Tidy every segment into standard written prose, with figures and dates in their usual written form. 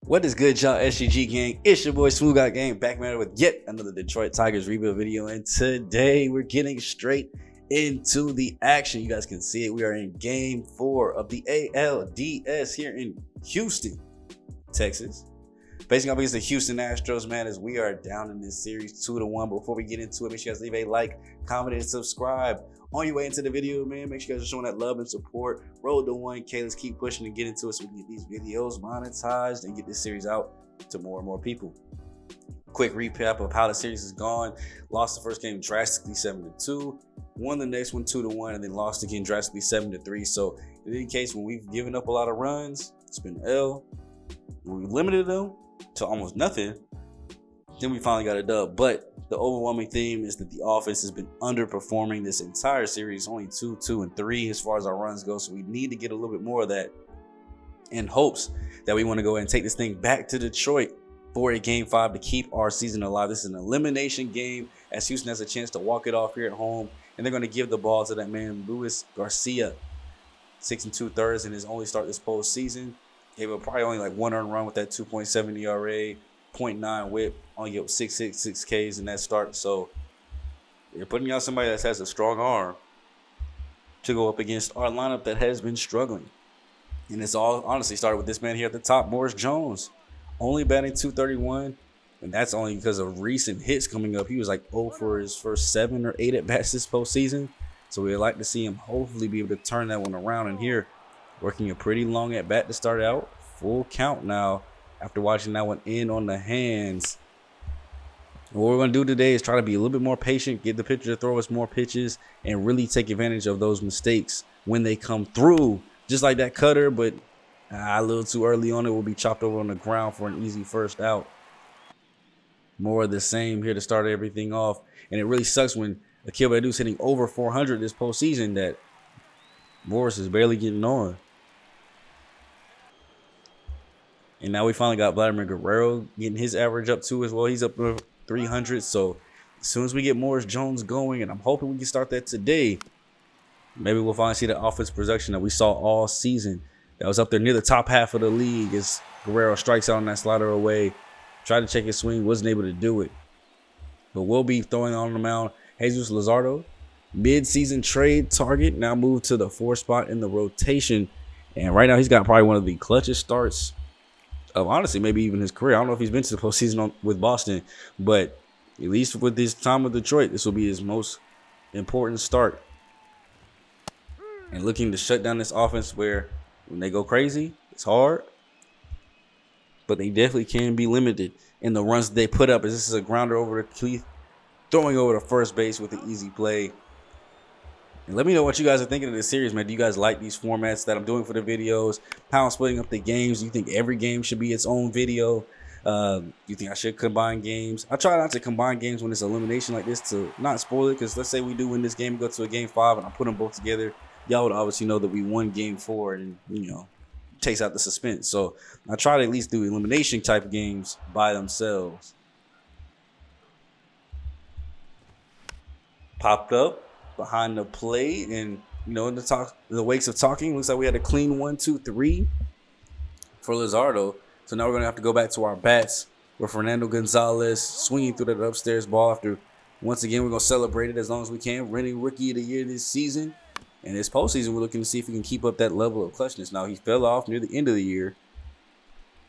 What is good, y'all? SGG gang, it's your boy SmooveGotGame back man with yet another Detroit Tigers rebuild video, and today we're getting straight into the action. You guys can see it. We are in game 4 of the ALDS here in Houston, Texas. Facing up against the Houston Astros, man, as we are down in this series 2-1. Before we get into it, make sure you guys leave a like, comment, and subscribe. On your way into the video, man, make sure you guys are showing that love and support. Roll to 1K. Let's keep pushing and get into it so we can get these videos monetized and get this series out to more and more people. Quick recap of how the series has gone. Lost the first game drastically 7-2, won the next one 2-1, and then lost again drastically 7-3. So in any case, when we've given up a lot of runs, it's been L. When we limited them to almost nothing, then we finally got a dub. But the overwhelming theme is that the offense has been underperforming this entire series, only 2, 2, and 3 as far as our runs go. So we need to get a little bit more of that in hopes that we want to go ahead and take this thing back to Detroit for a game 5 to keep our season alive. This is an elimination game as Houston has a chance to walk it off here at home, and they're going to give the ball to that man Luis Garcia, 6 2/3 in his only start this postseason. Gave up probably only like 1 earned run with that 2.7 ERA, 0.9 whip, only get 6 Ks in that start. So you're putting out somebody that has a strong arm to go up against our lineup that has been struggling. And it's all honestly started with this man here at the top, Morris Jones, only batting .231, and that's only because of recent hits coming up. He was like 0 for his first 7 or 8 at bats this postseason. So we'd like to see him hopefully be able to turn that one around. And here, working a pretty long at bat to start out, full count now. After watching that one in on the hands, what we're going to do today is try to be a little bit more patient, get the pitcher to throw us more pitches, and really take advantage of those mistakes when they come through. Just like that cutter, but a little too early on it, will be chopped over on the ground for an easy first out. More of the same here to start everything off. And it really sucks when Akil Baddoo's hitting over 400 this postseason that Morris is barely getting on. And now we finally got Vladimir Guerrero getting his average up too as well. He's up to 300. So as soon as we get Morris Jones going, and I'm hoping we can start that today, maybe we'll finally see the offensive production that we saw all season. That was up there near the top half of the league as Guerrero strikes out on that slider away. Tried to check his swing, wasn't able to do it. But we'll be throwing on the mound Jesus Luzardo, mid-season trade target, now moved to the 4th spot in the rotation. And right now he's got probably one of the clutchest starts of honestly maybe even his career. I don't know if he's been to the postseason with Boston, but at least with his time with Detroit, this will be his most important start. And looking to shut down this offense where when they go crazy, it's hard, but they definitely can be limited in the runs that they put up. As this is a grounder over to Keith, throwing over to first base with an easy play. And let me know what you guys are thinking of this series, man. Do you guys like these formats that I'm doing for the videos? How I'm splitting up the games? Do you think every game should be its own video? Do you think I should combine games? I try not to combine games when it's elimination like this to not spoil it, because let's say we do win this game, go to a game 5, and I put them both together. Y'all would obviously know that we won game 4, and takes out the suspense. So I try to at least do elimination type games by themselves. Popped up behind the plate, and in the wakes of talking, looks like we had a clean 1, 2, 3 for Luzardo. So now we're gonna have to go back to our bats with Fernando Gonzalez swinging through that upstairs ball. After once again, we're gonna celebrate it as long as we can. Winning Rookie of the Year this season, and this postseason, we're looking to see if we can keep up that level of clutchness. Now he fell off near the end of the year,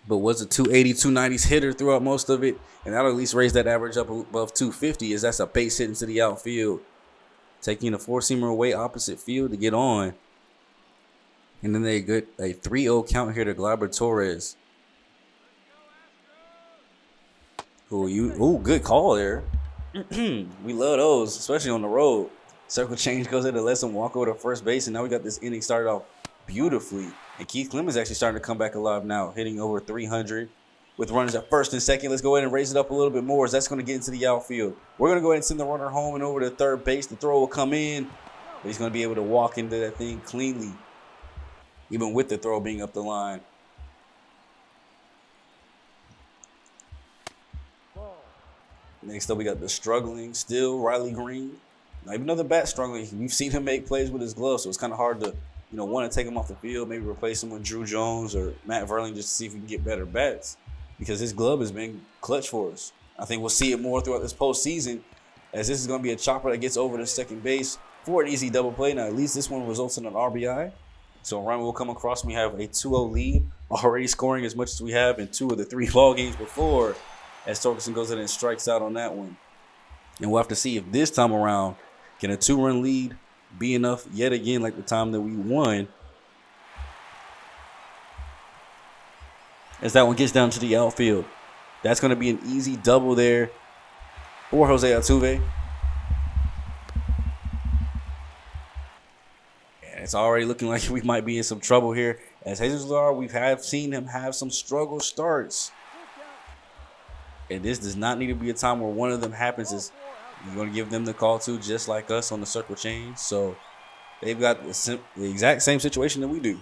but was a 280, 290s hitter throughout most of it, and that'll at least raise that average up above 250, as that's a base hit into the outfield. Taking a 4-seamer away opposite field to get on. And then they get a 3-0 count here to Gleyber Torres. Good call there. We love those, especially on the road. Circle change goes in to let him walk over to first base, and now we got this inning started off beautifully. And Keith Clemens actually starting to come back alive now, hitting over 300. With runners at first and second, let's go ahead and raise it up a little bit more, as that's going to get into the outfield. We're going to go ahead and send the runner home and over to third base. The throw will come in, but he's going to be able to walk into that thing cleanly, even with the throw being up the line. Next up, we got the struggling still Riley Green. Now, even though the bat's struggling, we've seen him make plays with his glove, so it's kind of hard to want to take him off the field, maybe replace him with Drew Jones or Matt Verling just to see if we can get better bats. because his glove has been clutch for us. I think we'll see it more throughout this postseason, as this is going to be a chopper that gets over to second base for an easy double play. Now, at least this one results in an RBI. So a run will come across. We have a 2-0 lead, already scoring as much as we have in 2 of the 3 ball games before, as Torkelson goes in and strikes out on that one. And we'll have to see if this time around, can a 2-run lead be enough yet again like the time that we won, as that one gets down to the outfield. That's going to be an easy double there for Jose Altuve. And it's already looking like we might be in some trouble here. As Jesus Lazar, we have seen him have some struggle starts. And this does not need to be a time where one of them happens. Is you're going to give them the call too, just like us on the circle change. So they've got the exact same situation that we do.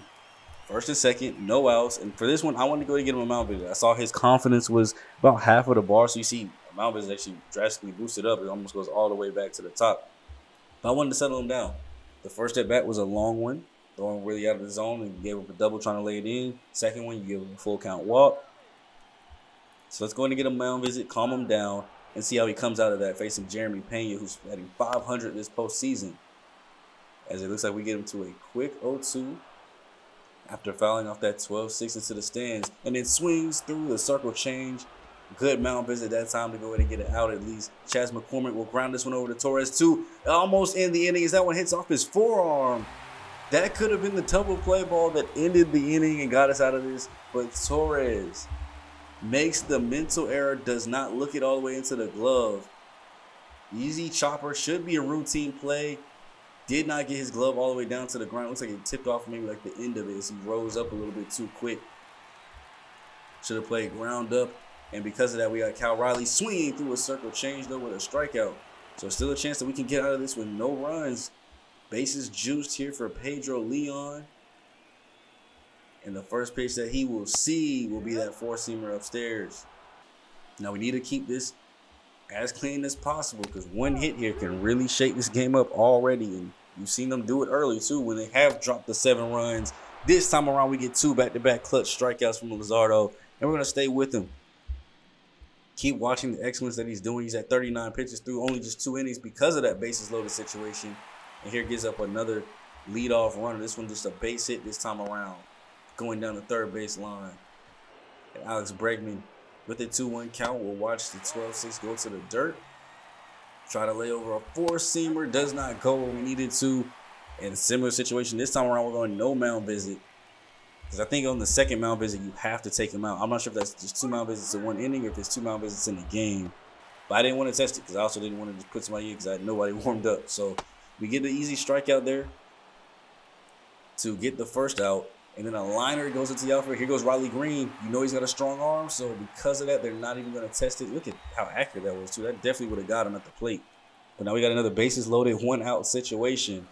First and second, no outs. And for this one, I wanted to go and get him a mound visit. I saw his confidence was about half of the bar. So you see, a mound visit actually drastically boosted up. It almost goes all the way back to the top. But I wanted to settle him down. The first at bat was a long one, throwing really out of the zone, and gave him a double trying to lay it in. Second one, you give him a full count walk. So let's go in and get a mound visit, calm him down, and see how he comes out of that, facing Jeremy Pena, who's batting .500 this postseason. As it looks like we get him to a quick 0-2. After fouling off that 12-6 into the stands, and then swings through the circle change. Good mound visit that time to go ahead and get it out at least. Chas McCormick will ground this one over to Torres too. Almost in the inning as that one hits off his forearm. That could have been the double play ball that ended the inning and got us out of this. But Torres makes the mental error, does not look it all the way into the glove. Easy chopper, should be a routine play. Did not get his glove all the way down to the ground. Looks like it tipped off maybe like the end of it as he rose up a little bit too quick. Should have played ground up. And because of that, we got Cal Riley swinging through a circle change though with a strikeout. So still a chance that we can get out of this with no runs. Bases juiced here for Pedro Leon. And the first pitch that he will see will be that 4-seamer upstairs. Now we need to keep this as clean as possible, because one hit here can really shake this game up already. And you've seen them do it early too when they have dropped the 7 runs. This time around we get 2 back-to-back clutch strikeouts from Luzardo, and we're going to stay with him. Keep watching the excellence that he's doing. He's at 39 pitches through only just 2 innings because of that bases loaded situation. And here gives up another leadoff runner. This one just a base hit this time around, going down the third base line. And Alex Bregman with a 2-1 count. We'll watch the 12-6 go to the dirt. Try to lay over a 4-seamer. Does not go where we needed to. In a similar situation, this time around, we're going no mound visit. Because I think on the second mound visit, you have to take him out. I'm not sure if that's just 2 mound visits in 1 inning or if it's 2 mound visits in the game. But I didn't want to test it because I also didn't want to just put somebody in because I had nobody warmed up. So we get the easy strikeout there to get the first out. And then a liner goes into the outfield. Here goes Riley Green. You know he's got a strong arm. So because of that, they're not even going to test it. Look at how accurate that was, too. That definitely would have got him at the plate. But now we got another bases loaded, 1-out situation.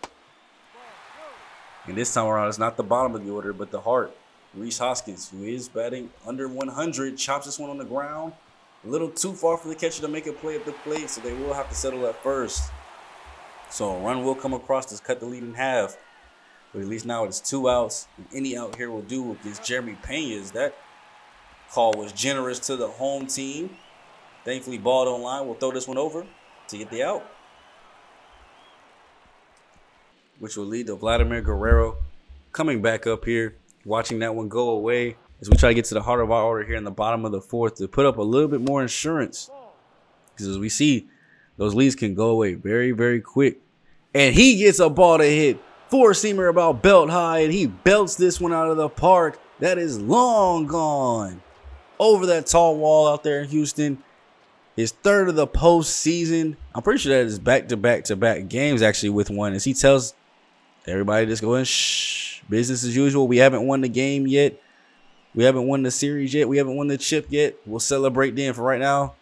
And this time around, it's not the bottom of the order, but the heart. Rhys Hoskins, who is batting under 100, chops this one on the ground. A little too far for the catcher to make a play at the plate, so they will have to settle at first. So a run will come across to cut the lead in half. But at least now it's 2 outs. And any out here will do against Jeremy Pena's. That call was generous to the home team. Thankfully, ball don't line. We'll throw this one over to get the out, which will lead to Vladimir Guerrero coming back up here, watching that one go away as we try to get to the heart of our order here in the bottom of the 4th to put up a little bit more insurance. Because as we see, those leads can go away very, very quick. And he gets a ball to hit. 4-seamer about belt high, and he belts this one out of the park. That is long gone over that tall wall out there in Houston. His 3rd of the postseason. I'm pretty sure that is back-to-back games actually with one, as he tells everybody just go in, shh, business as usual. We haven't won the game yet. We haven't won the series yet. We haven't won the chip yet. We'll celebrate then. For right now,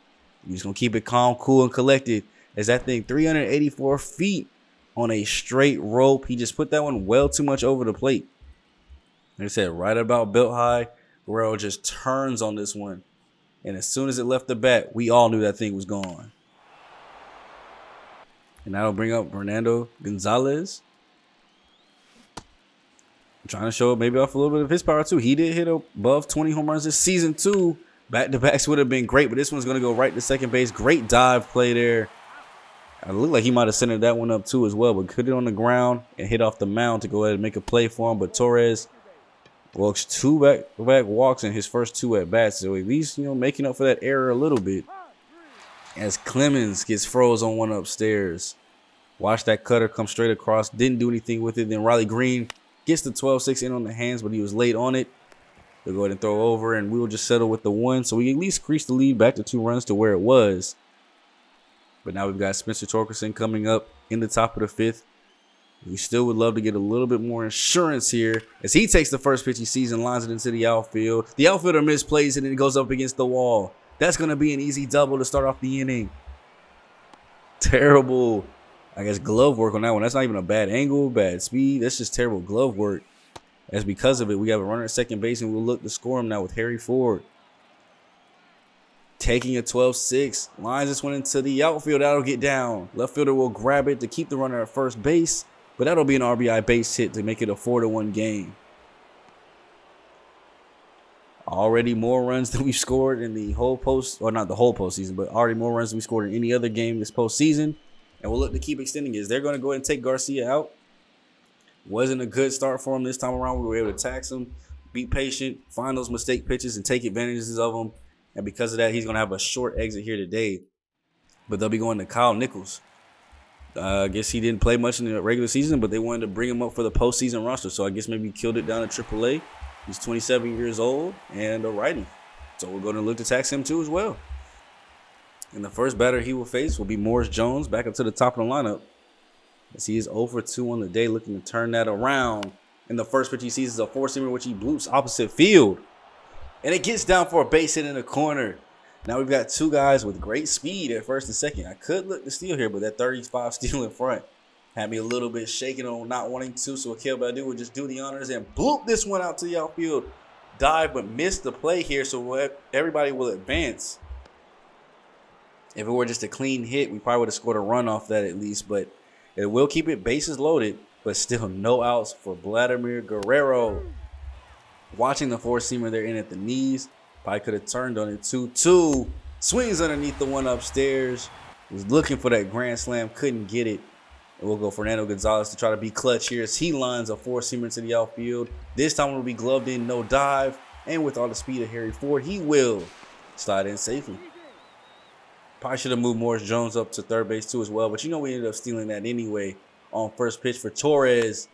we're just going to keep it calm, cool, and collected. As that thing 384 feet on a straight rope. He just put that one well too much over the plate. Like I said, right about belt high. Guerrero just turns on this one. And as soon as it left the bat, we all knew that thing was gone. And that'll bring up Fernando Gonzalez. I'm trying to show maybe off a little bit of his power too. He did hit above 20 home runs this season too. Back-to-backs would have been great, but this one's going to go right to second base. Great dive play there. It looked like he might have centered that one up too as well, but put it on the ground and hit off the mound to go ahead and make a play for him. But Torres walks 2 back-to-back walks in his first 2 at-bats, so at least, making up for that error a little bit. As Clemens gets froze on one upstairs. Watch that cutter come straight across. Didn't do anything with it. Then Riley Green gets the 12-6 in on the hands, but he was late on it. They'll go ahead and throw over, and we will just settle with the 1. So we at least increase the lead back to 2 runs to where it was. But now we've got Spencer Torkelson coming up in the top of the 5th. We still would love to get a little bit more insurance here as he takes the first pitch he sees and lines it into the outfield. The outfielder misplays it and it goes up against the wall. That's going to be an easy double to start off the inning. Terrible, I guess, glove work on that one. That's not even a bad angle, bad speed. That's just terrible glove work. As because of it, we have a runner at second base, and we'll look to score him now with Harry Ford. Taking a 12-6, lines this one into the outfield. That'll get down. Left fielder will grab it to keep the runner at first base, but that'll be an RBI base hit to make it a 4-1 game. Already more runs than we've scored in the whole not the whole postseason, but already more runs than we scored in any other game this postseason. And we'll look to keep extending it. They're going to go ahead and take Garcia out. Wasn't a good start for him this time around. We were able to tax him, be patient, find those mistake pitches, and take advantages of them. And because of that, he's going to have a short exit here today. But they'll be going to Kyle Nichols. I guess he didn't play much in the regular season, but they wanted to bring him up for the postseason roster. So I guess maybe he killed it down at AAA. He's 27 years old and a righty. So we're going to look to tax him too as well. And the first batter he will face will be Morris Jones, back up to the top of the lineup. As he is 0 for 2 on the day, looking to turn that around. And the first pitch he sees is a 4-seamer, which he bloops opposite field. And it gets down for a base hit in the corner. Now we've got 2 guys with great speed at first and second. I could look to steal here, but that 35 steal in front had me a little bit shaken on not wanting to. So Akil Baddoo would just do the honors and bloop this one out to the outfield. Dive, but missed the play here, so everybody will advance. If it were just a clean hit, we probably would have scored a run off that at least, but it will keep it bases loaded, but still no outs for Vladimir Guerrero. Watching the 4-seamer there in at the knees. Probably could have turned on it 2-2. Swings underneath the one upstairs. Was looking for that grand slam, couldn't get it. And we'll go Fernando Gonzalez to try to be clutch here as he lines a 4-seamer into the outfield. This time it will be gloved in, no dive. And with all the speed of Harry Ford, he will slide in safely. Probably should have moved Morris Jones up to third base too as well. But we ended up stealing that anyway on first pitch for Torres.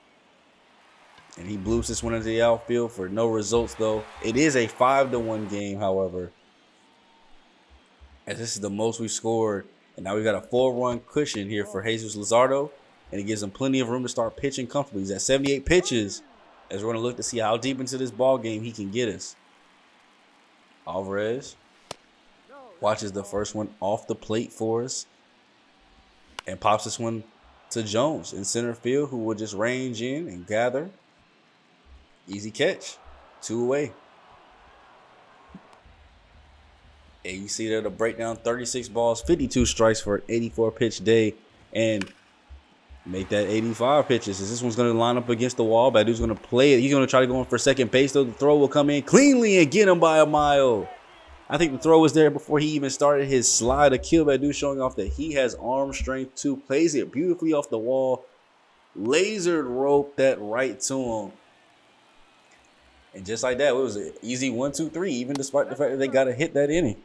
And he bloops this one into the outfield for no results, though. It is a 5-1 game, however. As this is the most we've scored. And now we've got a 4-run cushion here for Jesus Luzardo. And it gives him plenty of room to start pitching comfortably. He's at 78 pitches. As we're going to look to see how deep into this ball game he can get us. Alvarez watches the first one off the plate for us. And pops this one to Jones in center field, who will just range in and gather. Easy catch. 2 away. And you see there the breakdown, 36 balls, 52 strikes for an 84-pitch day. And make that 85 pitches. As this one's going to line up against the wall. Baddoo's going to play it. He's going to try to go in for second base, though. The throw will come in cleanly and get him by a mile. I think the throw was there before he even started his slide. Akil Baddoo showing off that he has arm strength too. Plays it beautifully off the wall. Lasered rope that right to him. And just like that, it was an easy 1-2-3, even despite the fact that they got to hit that inning.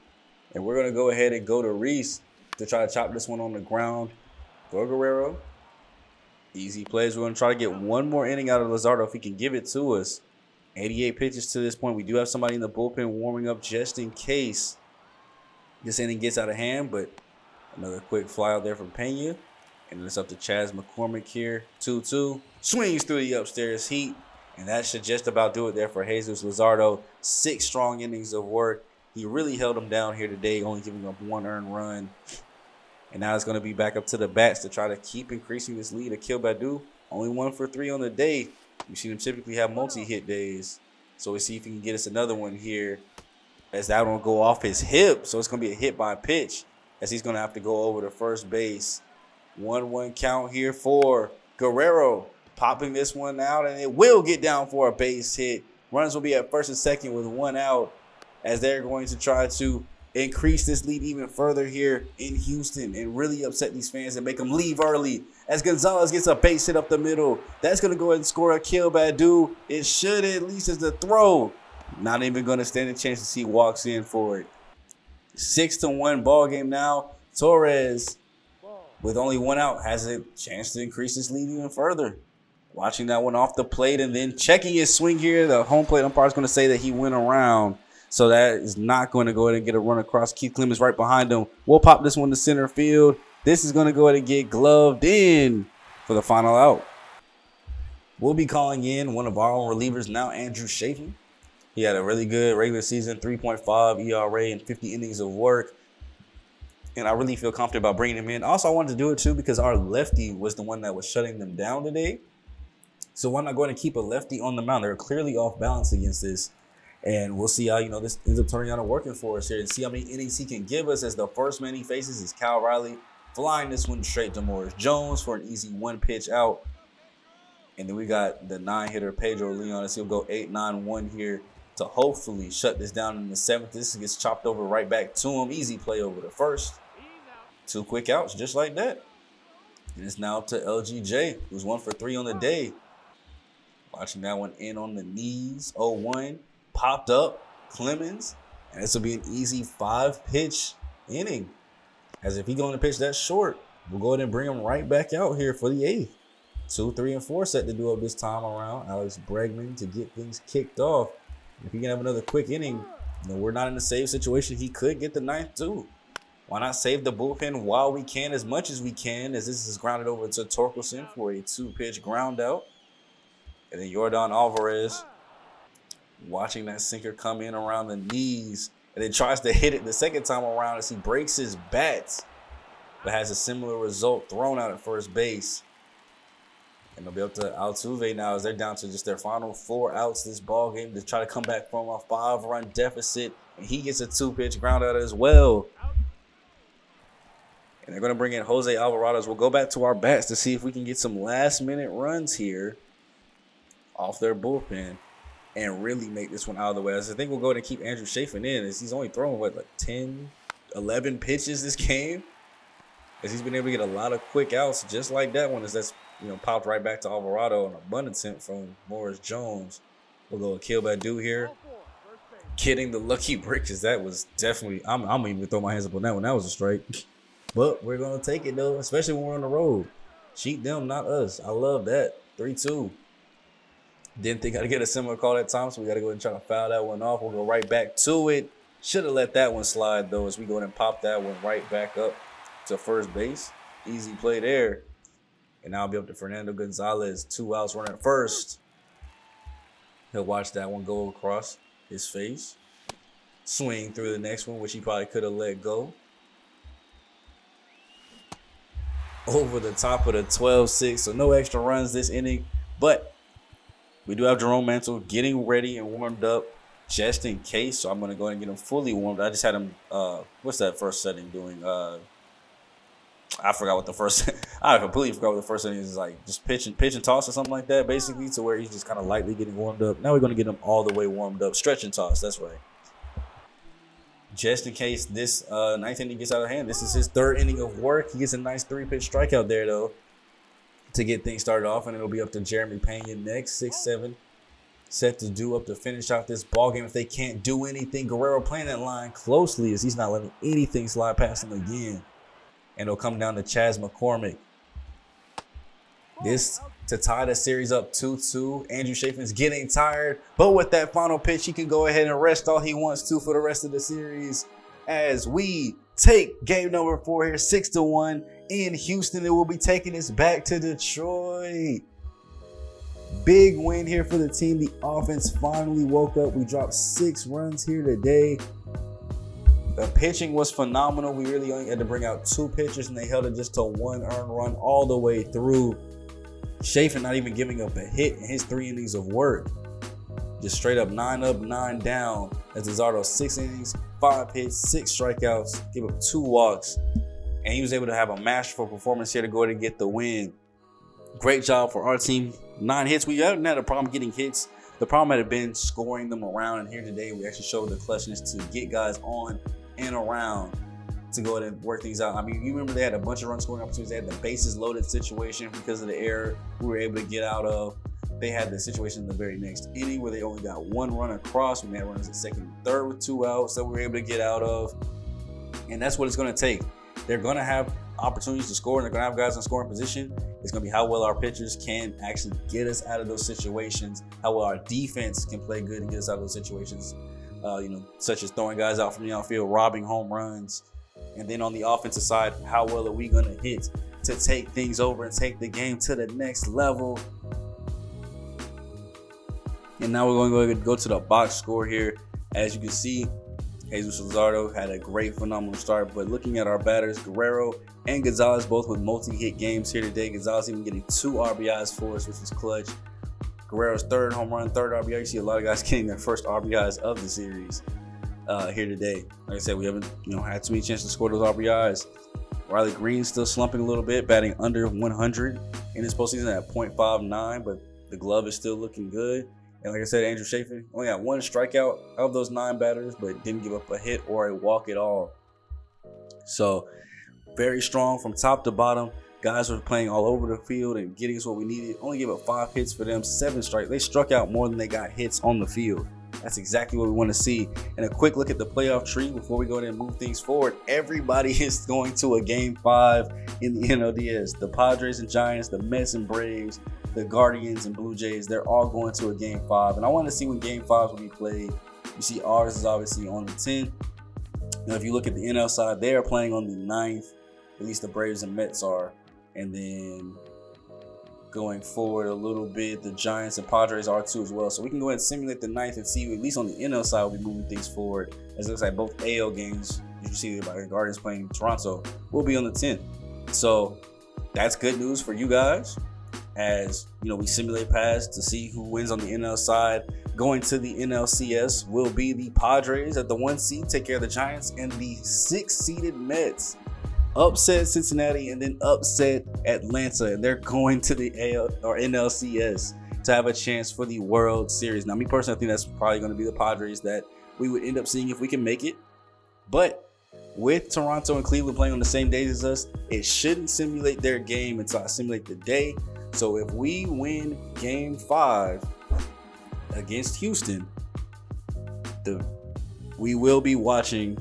And we're going to go ahead and go to Reese to try to chop this one on the ground for Guerrero. Easy plays. We're going to try to get one more inning out of Luzardo if he can give it to us. 88 pitches to this point. We do have somebody in the bullpen warming up just in case this inning gets out of hand. But another quick fly out there from Pena. And then it's up to Chaz McCormick here. 2-2. Swings through the upstairs heat. And that should just about do it there for Jesus Luzardo. 6 strong innings of work. He really held him down here today, only giving up 1 earned run. And now it's going to be back up to the bats to try to keep increasing this lead. Akil Baddoo, only 1 for 3 on the day. You see them typically have multi-hit days. So we'll see if he can get us another one here. As that one will go off his hip. So it's going to be a hit by pitch. As he's going to have to go over to first base. 1-1 count here for Guerrero. Popping this one out, and it will get down for a base hit. Runners will be at first and second with 1 out. as they're going to try to increase this lead even further here in Houston and really upset these fans and make them leave early. As Gonzalez gets a base hit up the middle, that's going to go ahead and score a kill. Badu. It should at least as the throw. Not even going to stand a chance to see walks in for it. 6-1 ball game now. Torres, with only one out, has a chance to increase this lead even further. Watching that one off the plate and then checking his swing here. The home plate umpire is going to say that he went around. So that is not going to go ahead and get a run across. Keith Clemens right behind him. We'll pop this one to center field. This is going to go ahead and get gloved in for the final out. We'll be calling in one of our own relievers now, Andrew Chafin. He had a really good regular season, 3.5 ERA and 50 innings of work. And I really feel confident about bringing him in. Also, I wanted to do it too because our lefty was the one that was shutting them down today. So why not go ahead and keep a lefty on the mound? They're clearly off balance against this. And we'll see how, this ends up turning out and working for us here and see how many innings he can give us, as the first man he faces is Cal Riley, flying this one straight to Morris Jones for an easy one pitch out. And then we got the 9-hitter Pedro Leon, as he'll go 8-9-1 here to hopefully shut this down in the 7th. This gets chopped over right back to him. Easy play over the first. 2 quick outs just like that. And it's now up to LGJ, who's 1 for 3 on the day. Watching that one in on the knees. 0-1. Popped up Clemens, and this will be an easy 5-pitch inning. As if he's going to pitch that short, we'll go ahead and bring him right back out here for the 8th. 2, 3, and 4 set to do up this time around. Alex Bregman to get things kicked off. If he can have another quick inning, we're not in a save situation. He could get the 9th too. Why not save the bullpen while we can, as much as we can, as this is grounded over to Torkelson for a 2-pitch ground out. And then Yordan Alvarez, watching that sinker come in around the knees, and then tries to hit it the second time around as he breaks his bats, but has a similar result, thrown out at first base. And they'll be up to Altuve now as they're down to just their final 4 outs this ball game to try to come back from a 5-run deficit, and he gets a 2-pitch ground out as well. And they're going to bring in Jose Alvarado. We'll go back to our bats to see if we can get some last-minute runs here off their bullpen and really make this one out of the way. I think we'll go ahead and keep Andrew Chafin in, as he's only thrown, like 10, 11 pitches this game. As he's been able to get a lot of quick outs just like that one, as that's, popped right back to Alvarado on a bunt attempt from Morris Jones. We'll go with Kill Badu here. Getting the lucky break, because that was definitely, I'm going to even throw my hands up on that one. That was a strike. But we're going to take it, though, especially when we're on the road. Cheat them, not us. I love that. 3-2. Didn't think I'd get a similar call that time, so we got to go ahead and try to foul that one off. We'll go right back to it. Should have let that one slide, though, as we go ahead and pop that one right back up to first base. Easy play there. And now I'll be up to Fernando Gonzalez. 2 outs, running at first. He'll watch that one go across his face. Swing through the next one, which he probably could have let go. Over the top of the 12-6, so no extra runs this inning. But we do have Jerome Mantle getting ready and warmed up just in case. So I'm going to go ahead and get him fully warmed. I just had him, what's that first setting doing? I forgot what the first, I completely forgot what the first setting is, like just pitch and toss or something like that, basically, to where he's just kind of lightly getting warmed up. Now we're going to get him all the way warmed up. Stretch and toss, that's right. Just in case this 9th inning gets out of hand. This is his 3rd inning of work. He gets a nice 3-pitch strikeout there, though, to get things started off, and it'll be up to Jeremy Pena next. 6-7 set to do up to finish out this ball game. If they can't do anything, Guerrero playing that line closely as he's not letting anything slide past him again. And it'll come down to Chas McCormick. This to tie the series up 2-2. Andrew Chafin's getting tired, but with that final pitch, he can go ahead and rest all he wants to for the rest of the series. As we take game number 4 here, 6-1 in Houston. It will be taking us back to Detroit. Big win here for the team. The offense finally woke up. We dropped 6 runs here today. The pitching was phenomenal. We really only had to bring out 2 pitchers, and they held it just to 1 earned run all the way through. Chafin not even giving up a hit in his 3 innings of work. Just straight up 9 up, 9 down. As Luzardo 6 innings, 5 hits, 6 strikeouts, gave up 2 walks. And he was able to have a masterful performance here to go ahead and get the win. Great job for our team. 9 hits. We haven't had a problem getting hits The problem had been scoring them around, and here today we actually showed the clutchness to get guys on and around to go ahead and work things out. I mean, you remember they had a bunch of run scoring opportunities. They had the bases loaded situation because of the error we were able to get out of. They had the situation in the very next inning where they only got one run across when they had runners at second and third with 2 outs that we were able to get out of. And that's what it's going to take. They're going to have opportunities to score, and they're going to have guys in scoring position. It's going to be how well our pitchers can actually get us out of those situations, how well our defense can play good and get us out of those situations, such as throwing guys out from the outfield, robbing home runs. And then on the offensive side, how well are we going to hit to take things over and take the game to the next level? And now we're going to go to the box score here. As you can see, Jesus Luzardo had a great, phenomenal start. But looking at our batters, Guerrero and Gonzalez both with multi-hit games here today. Gonzalez even getting 2 RBIs for us, which was clutch. Guerrero's 3rd home run, 3rd RBI. You see a lot of guys getting their first RBIs of the series here today. Like I said, we haven't had too many chances to score those RBIs. Riley Green's still slumping a little bit, batting under 100 in his postseason at .59, but the glove is still looking good. And like I said, Andrew Chafin only had 1 strikeout of those 9 batters, but didn't give up a hit or a walk at all. So very strong from top to bottom. Guys were playing all over the field and getting us what we needed. Only gave up 5 hits for them, 7 strikes. They struck out more than they got hits on the field. That's exactly what we want to see. And a quick look at the playoff tree before we go ahead and move things forward. Everybody is going to a Game 5 in the NLDS. The Padres and Giants, the Mets and Braves, the Guardians and Blue Jays, they're all going to a Game 5. And I want to see when Game 5s will be played. You see ours is obviously on the 10th. Now, if you look at the NL side, they are playing on the 9th. At least the Braves and Mets are. And then going forward a little bit, the Giants and Padres are too as well. So we can go ahead and simulate the 9th and see, at least on the NL side, we'll be moving things forward. As it looks like both AL games, you can see the Guardians playing Toronto, will be on the 10th. So that's good news for you guys. As we simulate paths to see who wins on the NL side. Going to the NLCS will be the Padres at the 1 seed, take care of the Giants, and the 6-seeded Mets upset Cincinnati and then upset Atlanta, and they're going to the AL or NLCS to have a chance for the World Series. Now, me personally, I think that's probably going to be the Padres that we would end up seeing if we can make it. But with Toronto and Cleveland playing on the same days as us, it shouldn't simulate their game until I simulate the day. So if we win Game 5 against Houston, we will be watching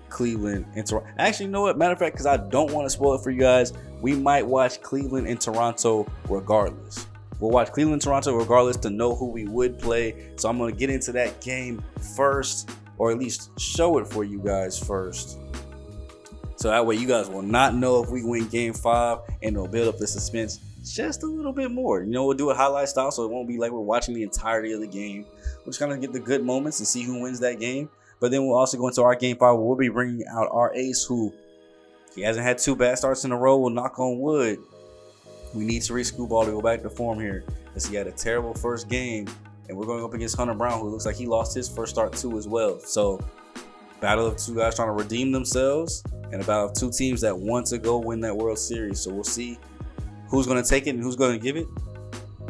Cleveland and Toronto. Actually, you know what? Matter of fact, because I don't want to spoil it for you guys, we might watch Cleveland and Toronto regardless. We'll watch Cleveland and Toronto regardless to know who we would play. So I'm going to get into that game first, or at least show it for you guys first. So that way you guys will not know if we win Game 5, and it'll build up the suspense just a little bit more. We'll do it highlight style, so it won't be like we're watching the entirety of the game. We'll just kind of get the good moments and see who wins that game. But then we'll also go into our Game 5 where we'll be bringing out our ace, who he hasn't had 2 bad starts in a row. We'll knock on wood. We need Tariq Skubal to go back to form here, as he had a terrible first game. And we're going up against Hunter Brown, who looks like he lost his first start too as well. So battle of 2 guys trying to redeem themselves, and a battle of 2 teams that want to go win that World Series. So we'll see who's going to take it and who's going to give it.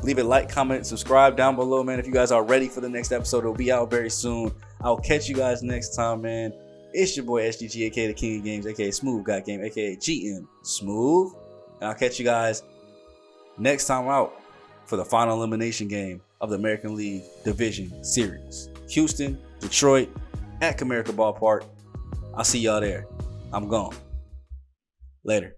Leave a like, comment, subscribe down below, man. If you guys are ready for the next episode, it'll be out very soon. I'll catch you guys next time, man. It's your boy SGG, aka the King of Games, aka SmooveGotGame, aka GM Smooth. And I'll catch you guys next time out for the final elimination game of the American League Division Series. Houston, Detroit, at Comerica Ballpark. I'll see y'all there. I'm gone. Later.